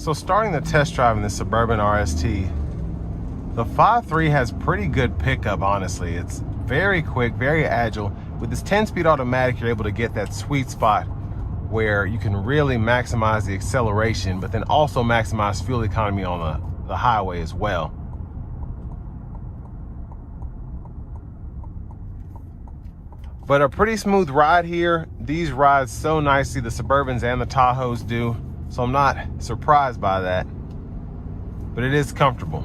So starting the test drive in the Suburban RST, the 5.3 has pretty good pickup, honestly. It's very quick, very agile. With this 10-speed automatic, you're able to get that sweet spot where you can really maximize the acceleration, but then also maximize fuel economy on the highway as well. But a pretty smooth ride here. These ride so nicely, the Suburbans and the Tahoes do, so I'm not surprised by that, but it is comfortable.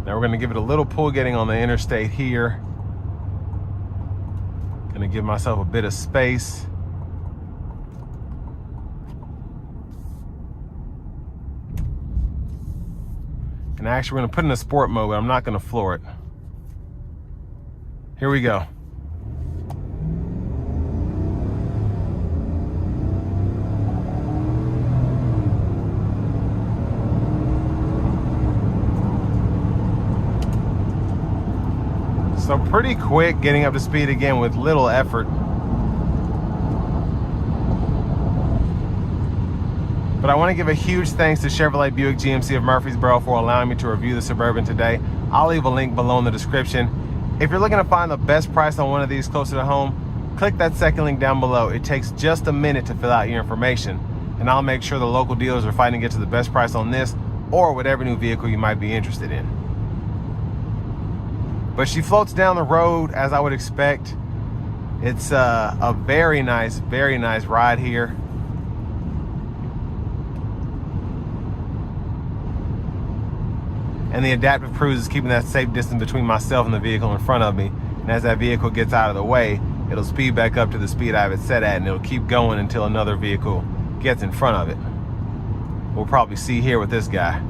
Now we're gonna give it a little pull getting on the interstate here. Gonna give myself a bit of space. And actually we're gonna put in a sport mode, but I'm not gonna floor it. Here we go. So pretty quick getting up to speed again with little effort. But I want to give a huge thanks to Chevrolet Buick GMC of Murfreesboro for allowing me to review the Suburban today. I'll leave a link below in the description. If you're looking to find the best price on one of these closer to home, click that second link down below. It takes just a minute to fill out your information, and I'll make sure the local dealers are fighting to get to the best price on this or whatever new vehicle you might be interested in. But she floats down the road as I would expect. It's a very nice ride here. And the adaptive cruise is keeping that safe distance between myself and the vehicle in front of me. And as that vehicle gets out of the way, it'll speed back up to the speed I have it set at, and it'll keep going until another vehicle gets in front of it. We'll probably see here with this guy.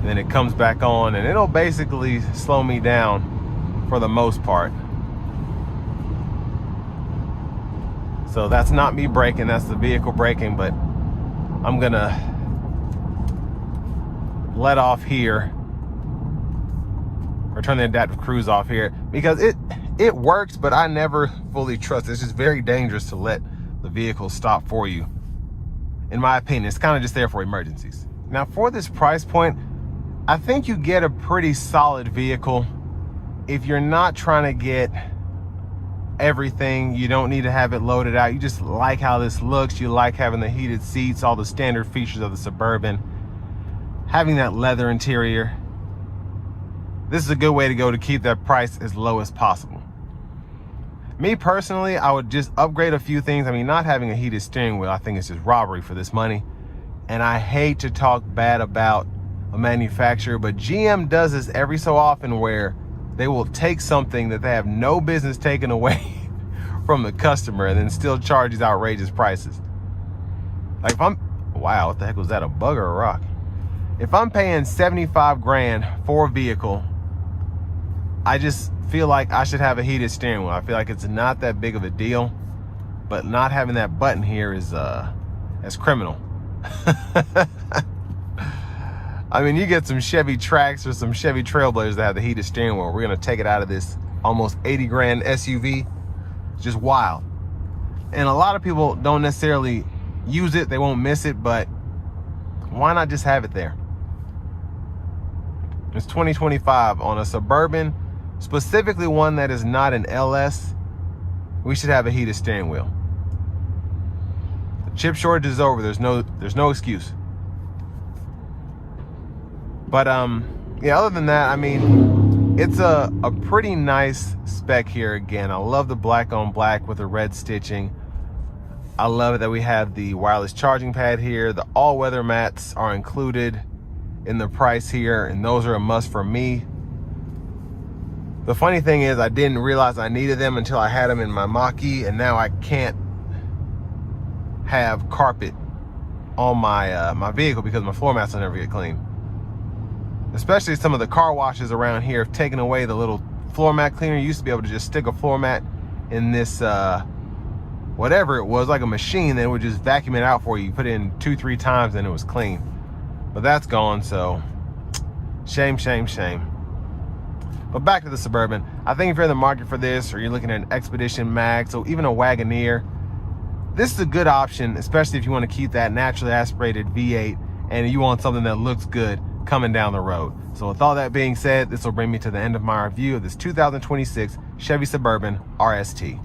Then it comes back on and it'll basically slow me down for the most part. So that's not me braking, that's the vehicle braking, but I'm gonna let off here or turn the adaptive cruise off here because it works, but I never fully trust it. It's just very dangerous to let the vehicle stop for you. In my opinion, it's kind of just there for emergencies. Now for this price point, I think you get a pretty solid vehicle. If you're not trying to get everything, you don't need to have it loaded out. You just like how this looks. You like having the heated seats, all the standard features of the Suburban, having that leather interior. This is a good way to go to keep that price as low as possible. Me personally, I would just upgrade a few things. I mean, not having a heated steering wheel, I think it's just robbery for this money. And I hate to talk bad about a manufacturer, but GM does this every so often where they will take something that they have no business taking away from the customer and then still charge these outrageous prices. Like if I'm, wow, what the heck was that, a bug or a rock? If I'm paying 75 grand for a vehicle, I just feel like I should have a heated steering wheel. I feel like it's not that big of a deal, but not having that button here is criminal. I mean, you get some Chevy Trax or some Chevy Trailblazers that have the heated steering wheel. We're gonna take it out of this almost 80 grand SUV. It's just wild. And a lot of people don't necessarily use it, they won't miss it, but why not just have it there? It's 2025 on a Suburban, specifically one that is not an LS. We should have a heated steering wheel. The chip shortage is over. There's no excuse. But yeah, other than that, I mean, it's a pretty nice spec here. Again, I love the black on black with the red stitching. I love it that we have the wireless charging pad here. The all-weather mats are included in the price here, and those are a must for me. The funny thing is, I didn't realize I needed them until I had them in my Mach-E, and now I can't have carpet on my my vehicle because my floor mats will never get clean. Especially some of the car washes around here have taken away the little floor mat cleaner. You used to be able to just stick a floor mat in this whatever it was, like a machine, that would just vacuum it out for you. You put it in 2-3 times and it was clean. But that's gone, so shame, shame, shame. But back to the Suburban. I think if you're in the market for this, or you're looking at an Expedition Max, or even a Wagoneer, this is a good option, especially if you want to keep that naturally aspirated V8 and you want something that looks good coming down the road. So with all that being said, this will bring me to the end of my review of this 2026 Chevy Suburban RST.